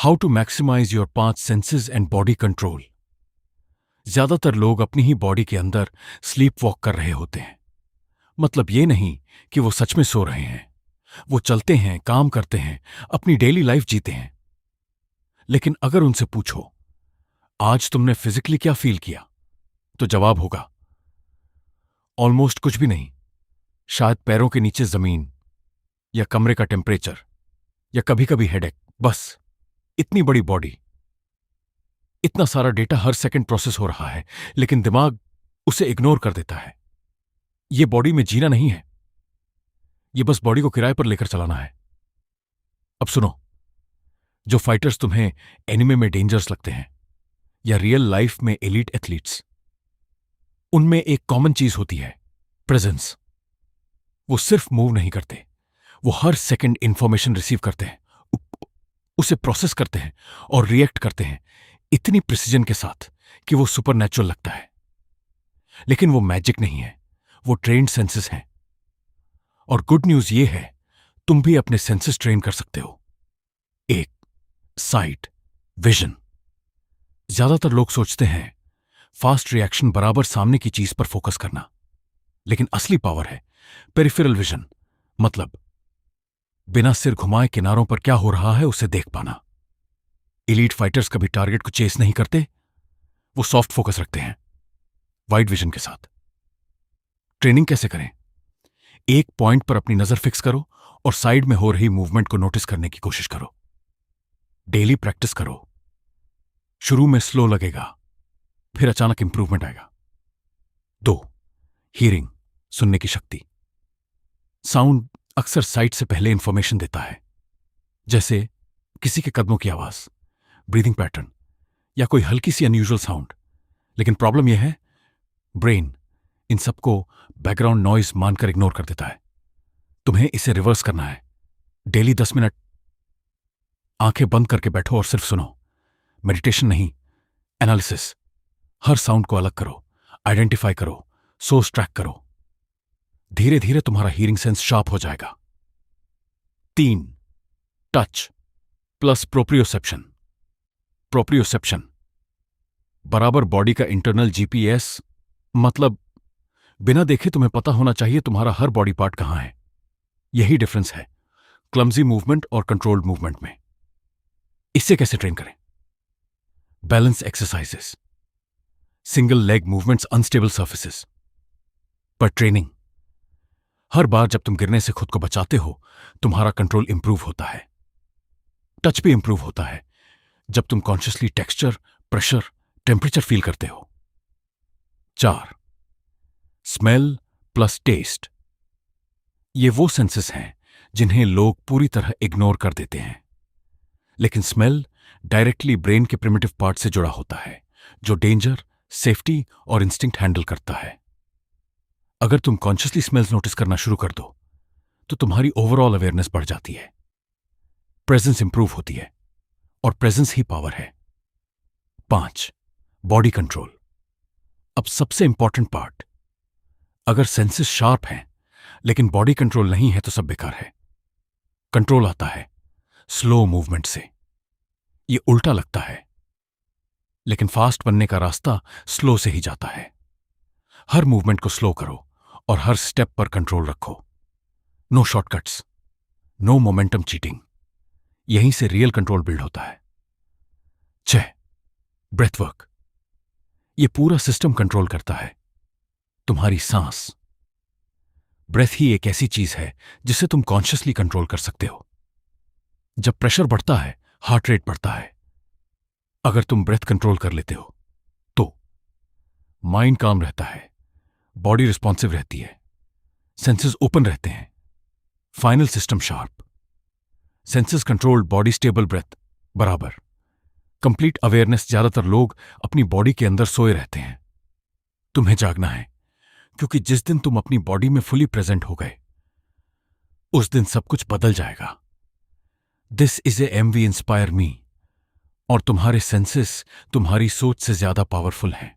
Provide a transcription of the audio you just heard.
How to maximise your 5 senses and body control. ज्यादातर लोग अपनी ही बॉडी के अंदर स्लीप वॉक कर रहे होते हैं। मतलब ये नहीं कि वो सच में सो रहे हैं, वो चलते हैं, काम करते हैं, अपनी डेली लाइफ जीते हैं। लेकिन अगर उनसे पूछो आज तुमने फिजिकली क्या फील किया, तो जवाब होगा ऑलमोस्ट कुछ भी नहीं। शायद पैरों के नीचे जमीन, या कमरे का टेम्परेचर, या कभी कभी हेडेक। बस इतनी बड़ी बॉडी, इतना सारा डेटा हर सेकंड प्रोसेस हो रहा है, लेकिन दिमाग उसे इग्नोर कर देता है। यह बॉडी में जीना नहीं है, यह बस बॉडी को किराए पर लेकर चलाना है। अब सुनो, जो फाइटर्स तुम्हें एनिमे में डेंजर्स लगते हैं या रियल लाइफ में एलीट एथलीट्स, उनमें एक कॉमन चीज होती है, प्रेजेंस। वो सिर्फ मूव नहीं करते, वो हर सेकंड इंफॉर्मेशन रिसीव करते हैं, उसे प्रोसेस करते हैं और रिएक्ट करते हैं इतनी प्रिसीजन के साथ कि वो सुपरनैचुरल लगता है। लेकिन वो मैजिक नहीं है, वो ट्रेन्ड सेंसेस हैं। और गुड न्यूज ये है, तुम भी अपने सेंसेस ट्रेन कर सकते हो। एक, साइट, विजन। ज्यादातर लोग सोचते हैं फास्ट रिएक्शन बराबर सामने की चीज पर फोकस करना, लेकिन असली पावर है पेरिफेरल विजन। मतलब बिना सिर घुमाए किनारों पर क्या हो रहा है उसे देख पाना। एलीट फाइटर्स कभी टारगेट को चेस नहीं करते, वो सॉफ्ट फोकस रखते हैं वाइड विजन के साथ। ट्रेनिंग कैसे करें? एक पॉइंट पर अपनी नजर फिक्स करो और साइड में हो रही मूवमेंट को नोटिस करने की कोशिश करो। डेली प्रैक्टिस करो। शुरू में स्लो लगेगा, फिर अचानक इंप्रूवमेंट आएगा। 2, हियरिंग, सुनने की शक्ति। साउंड अक्सर साइट से पहले इंफॉर्मेशन देता है, जैसे किसी के कदमों की आवाज, ब्रीदिंग पैटर्न या कोई हल्की सी अनयूजुअल साउंड। लेकिन प्रॉब्लम यह है, ब्रेन इन सबको बैकग्राउंड नॉइज मानकर इग्नोर कर देता है। तुम्हें इसे रिवर्स करना है। डेली 10 मिनट आंखें बंद करके बैठो और सिर्फ सुनो। मेडिटेशन नहीं, एनालिसिस। हर साउंड को अलग करो, आइडेंटिफाई करो, सोर्स ट्रैक करो। धीरे धीरे तुम्हारा हियरिंग सेंस शार्प हो जाएगा। 3, टच प्लस प्रोप्रियोसेप्शन। प्रोप्रियोसेप्शन बराबर बॉडी का इंटरनल जीपीएस। मतलब बिना देखे तुम्हें पता होना चाहिए तुम्हारा हर बॉडी पार्ट कहां है। यही डिफरेंस है क्लमजी मूवमेंट और कंट्रोल्ड मूवमेंट में। इससे कैसे ट्रेन करें? Balance exercises, single leg movements, unstable surfaces पर ट्रेनिंग। हर बार जब तुम गिरने से खुद को बचाते हो, तुम्हारा कंट्रोल इंप्रूव होता है। टच भी इंप्रूव होता है जब तुम consciously texture, pressure, temperature feel करते हो। 4, स्मेल प्लस टेस्ट। ये वो सेंसेस हैं जिन्हें लोग पूरी तरह इग्नोर कर देते हैं। लेकिन स्मेल डायरेक्टली ब्रेन के प्रिमिटिव पार्ट से जुड़ा होता है, जो डेंजर, सेफ्टी और इंस्टिंक्ट हैंडल करता है। अगर तुम कॉन्शियसली स्मेल्स नोटिस करना शुरू कर दो, तो तुम्हारी ओवरऑल अवेयरनेस बढ़ जाती है, प्रेजेंस इंप्रूव होती है, और प्रेजेंस ही पावर है। 5, बॉडी कंट्रोल। अब सबसे इंपॉर्टेंट पार्ट। अगर सेंसेस शार्प हैं लेकिन बॉडी कंट्रोल नहीं है तो सब बेकार है। कंट्रोल आता है स्लो मूवमेंट से। ये उल्टा लगता है, लेकिन फास्ट बनने का रास्ता स्लो से ही जाता है। हर मूवमेंट को स्लो करो और हर स्टेप पर कंट्रोल रखो। No shortcuts, no momentum cheating. यहीं से रियल कंट्रोल बिल्ड होता है। 6, ब्रेथ वर्क। यह पूरा सिस्टम कंट्रोल करता है। तुम्हारी सांस। ब्रेथ ही एक ऐसी चीज है जिसे तुम कॉन्शियसली कंट्रोल कर सकते हो। जब प्रेशर बढ़ता है, हार्ट रेट बढ़ता है। अगर तुम ब्रेथ कंट्रोल कर लेते हो तो माइंड काम रहता है, बॉडी रिस्पॉन्सिव रहती है, सेंसेस ओपन रहते हैं, final system sharp. Senses controlled, body stable, breath बराबर कंप्लीट अवेयरनेस। ज्यादातर लोग अपनी बॉडी के अंदर सोए रहते हैं। तुम्हें जागना है, क्योंकि जिस दिन तुम अपनी बॉडी में फुली प्रेजेंट हो गए, उस दिन सब कुछ बदल जाएगा। This is a MV inspire me. और तुम्हारे सेंसेस तुम्हारी सोच से ज्यादा पावरफुल हैं।